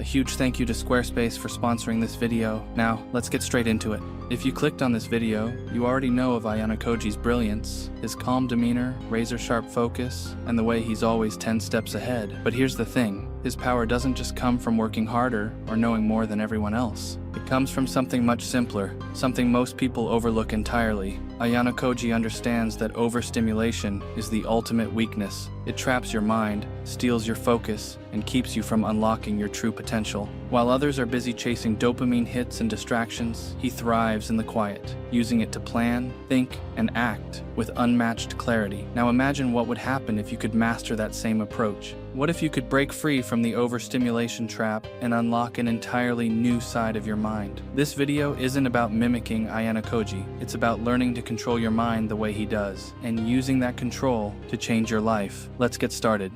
A huge thank you to Squarespace for sponsoring this video. Now, let's get straight into it. If you clicked on this video, you already know of Ayanokoji's brilliance, his calm demeanor, razor-sharp focus, and the way he's always 10 steps ahead. But here's the thing, his power doesn't just come from working harder or knowing more than everyone else. It comes from something much simpler, something most people overlook entirely. Ayanokoji understands that overstimulation is the ultimate weakness. It traps your mind, steals your focus, and keeps you from unlocking your true potential. While others are busy chasing dopamine hits and distractions, he thrives in the quiet, using it to plan, think, and act with unmatched clarity. Now imagine what would happen if you could master that same approach. What if you could break free from the overstimulation trap and unlock an entirely new side of your mind? This video isn't about mimicking Ayanokoji. It's about learning to control your mind the way he does, and using that control to change your life. Let's get started.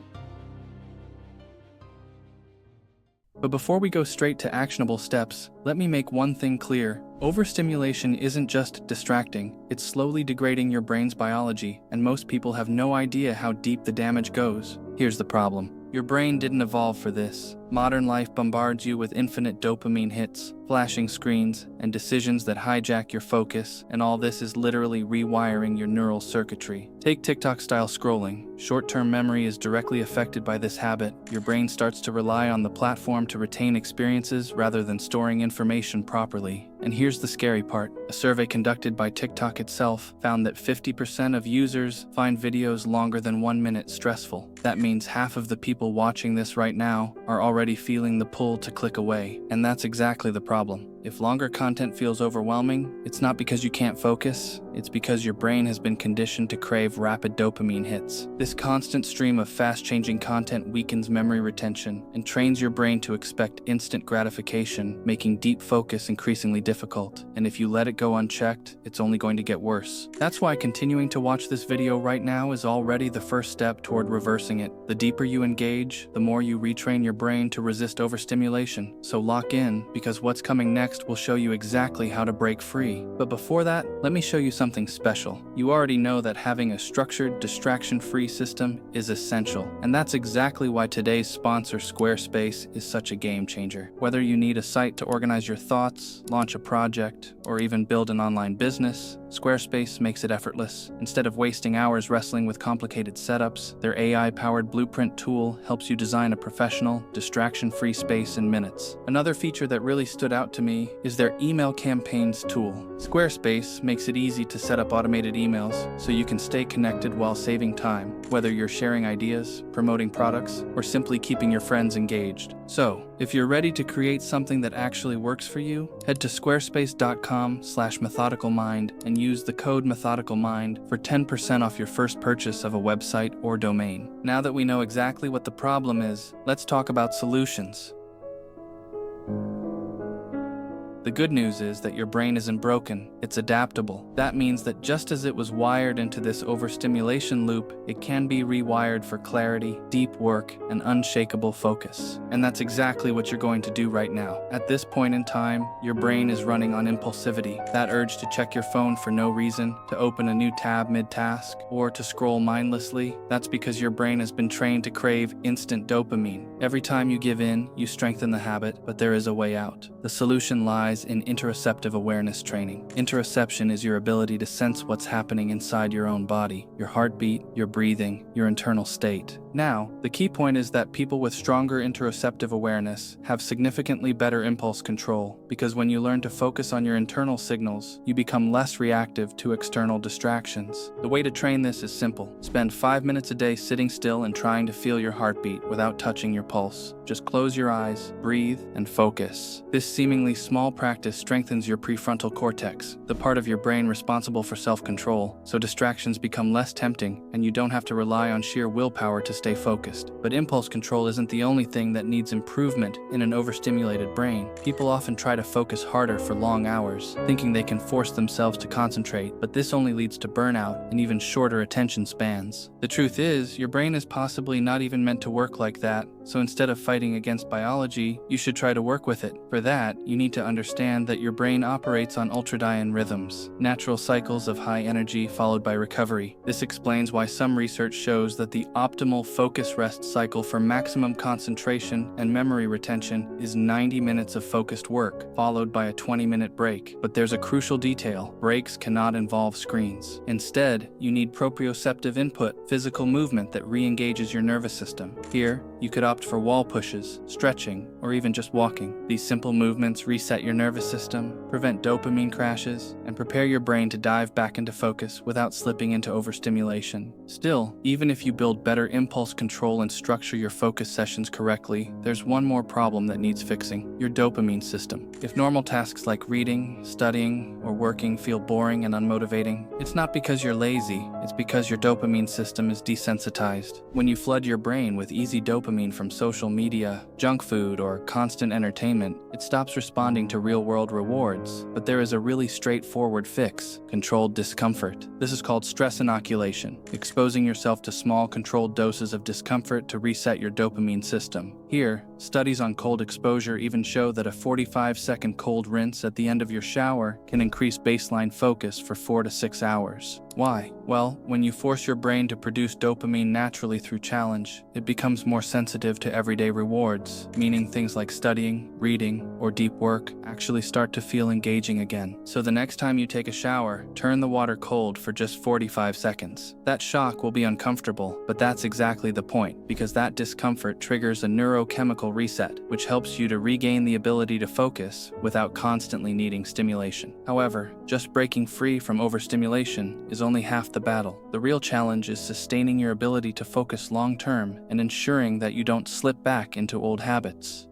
But before we go straight to actionable steps, let me make one thing clear. Overstimulation isn't just distracting, it's slowly degrading your brain's biology, and most people have no idea how deep the damage goes. Here's the problem. Your brain didn't evolve for this. Modern life bombards you with infinite dopamine hits, flashing screens, and decisions that hijack your focus, and all this is literally rewiring your neural circuitry. Take TikTok-style scrolling. Short-term memory is directly affected by this habit. Your brain starts to rely on the platform to retain experiences rather than storing information properly. And here's the scary part. A survey conducted by TikTok itself found that 50% of users find videos longer than 1 minute stressful. That means half of the people watching this right now are already feeling the pull to click away. And that's exactly the problem. If longer content feels overwhelming, it's not because you can't focus, it's because your brain has been conditioned to crave rapid dopamine hits. This constant stream of fast-changing content weakens memory retention and trains your brain to expect instant gratification, making deep focus increasingly difficult. And if you let it go unchecked, it's only going to get worse. That's why continuing to watch this video right now is already the first step toward reversing it. The deeper you engage, the more you retrain your brain to resist overstimulation. So lock in, because what's coming next will show you exactly how to break free. But before that, let me show you something special. You already know that having a structured, distraction-free system is essential. And that's exactly why today's sponsor, Squarespace, is such a game changer. Whether you need a site to organize your thoughts, launch a project, or even build an online business, Squarespace makes it effortless. Instead of wasting hours wrestling with complicated setups, their AI-powered blueprint tool helps you design a professional, distraction-free space in minutes. Another feature that really stood out to me is their email campaigns tool. Squarespace makes it easy to set up automated emails so you can stay connected while saving time, whether you're sharing ideas, promoting products, or simply keeping your friends engaged. So, if you're ready to create something that actually works for you, head to squarespace.com/methodicalmind and use the code methodicalmind for 10% off your first purchase of a website or domain. Now that we know exactly what the problem is, let's talk about solutions. The good news is that your brain isn't broken, it's adaptable. That means that just as it was wired into this overstimulation loop, it can be rewired for clarity, deep work, and unshakable focus. And that's exactly what you're going to do right now. At this point in time, your brain is running on impulsivity. That urge to check your phone for no reason, to open a new tab mid-task, or to scroll mindlessly, that's because your brain has been trained to crave instant dopamine. Every time you give in, you strengthen the habit, but there is a way out. The solution lies in interoceptive awareness training. Interoception is your ability to sense what's happening inside your own body, your heartbeat, your breathing, your internal state. Now, the key point is that people with stronger interoceptive awareness have significantly better impulse control, because when you learn to focus on your internal signals, you become less reactive to external distractions. The way to train this is simple. Spend 5 minutes a day sitting still and trying to feel your heartbeat without touching your pulse. Just close your eyes, breathe, and focus. This seemingly small practice strengthens your prefrontal cortex, the part of your brain responsible for self-control, so distractions become less tempting and you don't have to rely on sheer willpower to stay focused. But impulse control isn't the only thing that needs improvement in an overstimulated brain. People often try to focus harder for long hours, thinking they can force themselves to concentrate, but this only leads to burnout and even shorter attention spans. The truth is, your brain is possibly not even meant to work like that, so instead of fighting against biology, you should try to work with it. For that, you need to understand understand that your brain operates on ultradian rhythms, natural cycles of high energy followed by recovery. This explains why some research shows that the optimal focus-rest cycle for maximum concentration and memory retention is 90 minutes of focused work, followed by a 20-minute break. But there's a crucial detail. Breaks cannot involve screens. Instead, you need proprioceptive input, physical movement that re-engages your nervous system. Here, you could opt for wall pushes, stretching, or even just walking. These simple movements reset your nervous system, prevent dopamine crashes, and prepare your brain to dive back into focus without slipping into overstimulation. Still, even if you build better impulse control and structure your focus sessions correctly, there's one more problem that needs fixing: your dopamine system. If normal tasks like reading, studying, or working feel boring and unmotivating, it's not because you're lazy, it's because your dopamine system is desensitized. When you flood your brain with easy dopamine from social media, junk food, or constant entertainment, it stops responding to real-world rewards. But there is a really straightforward fix: controlled discomfort. This is called stress inoculation, exposing yourself to small, controlled doses of discomfort to reset your dopamine system. Here, studies on cold exposure even show that a 45-second cold rinse at the end of your shower can increase baseline focus for 4 to 6 hours. Why? Well, when you force your brain to produce dopamine naturally through challenge, it becomes more sensitive to everyday rewards, meaning things like studying, reading, or deep work actually start to feel engaging again. So the next time you take a shower, turn the water cold for just 45 seconds. That shock will be uncomfortable, but that's exactly the point, because that discomfort triggers a neurochemical reset, which helps you to regain the ability to focus without constantly needing stimulation. However, just breaking free from overstimulation is only half the battle. The real challenge is sustaining your ability to focus long-term and ensuring that you don't slip back into old habits.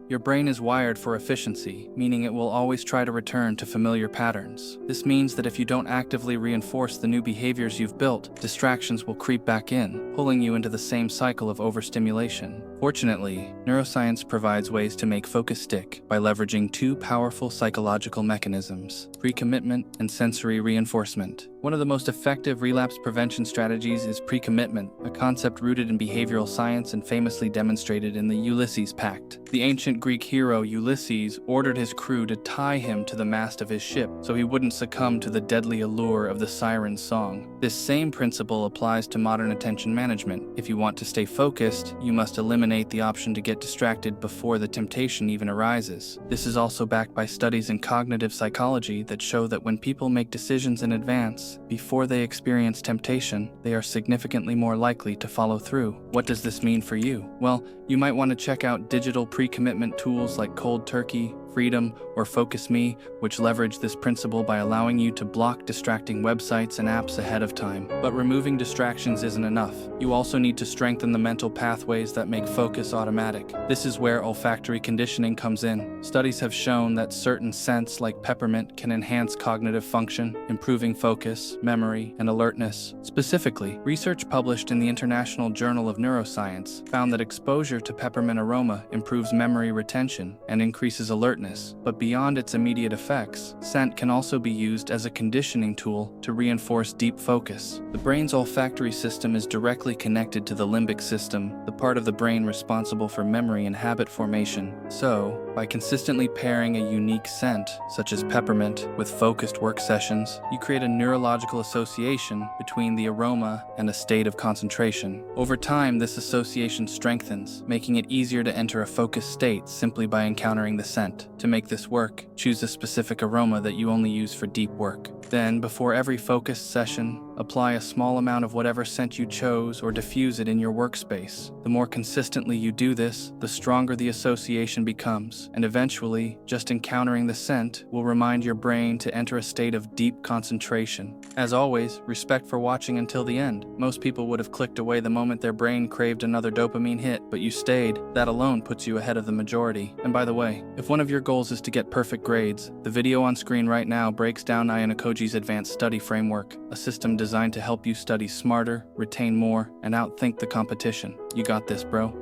Your brain is wired for efficiency, meaning it will always try to return to familiar patterns. This means that if you don't actively reinforce the new behaviors you've built, distractions will creep back in, pulling you into the same cycle of overstimulation. Fortunately, neuroscience provides ways to make focus stick by leveraging two powerful psychological mechanisms: pre-commitment and sensory reinforcement. One of the most effective relapse prevention strategies is pre-commitment, a concept rooted in behavioral science and famously demonstrated in the Ulysses Pact. The ancient Greek hero Ulysses ordered his crew to tie him to the mast of his ship so he wouldn't succumb to the deadly allure of the siren's song. This same principle applies to modern attention management. If you want to stay focused, you must eliminate the option to get distracted before the temptation even arises. This is also backed by studies in cognitive psychology that show that when people make decisions in advance, before they experience temptation, they are significantly more likely to follow through. What does this mean for you? Well, you might want to check out digital pre-commitment tools like Cold Turkey, Freedom, or Focus Me, which leverage this principle by allowing you to block distracting websites and apps ahead of time. But removing distractions isn't enough. You also need to strengthen the mental pathways that make focus automatic. This is where olfactory conditioning comes in. Studies have shown that certain scents like peppermint can enhance cognitive function, improving focus, memory, and alertness. Specifically, research published in the International Journal of Neuroscience found that exposure to peppermint aroma improves memory retention and increases alertness. But beyond its immediate effects, scent can also be used as a conditioning tool to reinforce deep focus. The brain's olfactory system is directly connected to the limbic system, the part of the brain responsible for memory and habit formation. So, by consistently pairing a unique scent, such as peppermint, with focused work sessions, you create a neurological association between the aroma and a state of concentration. Over time, this association strengthens, making it easier to enter a focused state simply by encountering the scent. To make this work, choose a specific aroma that you only use for deep work. Then, before every focused session, apply a small amount of whatever scent you chose or diffuse it in your workspace. The more consistently you do this, the stronger the association becomes, and eventually, just encountering the scent will remind your brain to enter a state of deep concentration. As always, respect for watching until the end. Most people would have clicked away the moment their brain craved another dopamine hit, but you stayed. That alone puts you ahead of the majority. And by the way, if one of your goals is to get perfect grades, the video on screen right now breaks down Ayanokoji's advanced study framework, a system designed to help you study smarter, retain more, and outthink the competition. You got this, bro.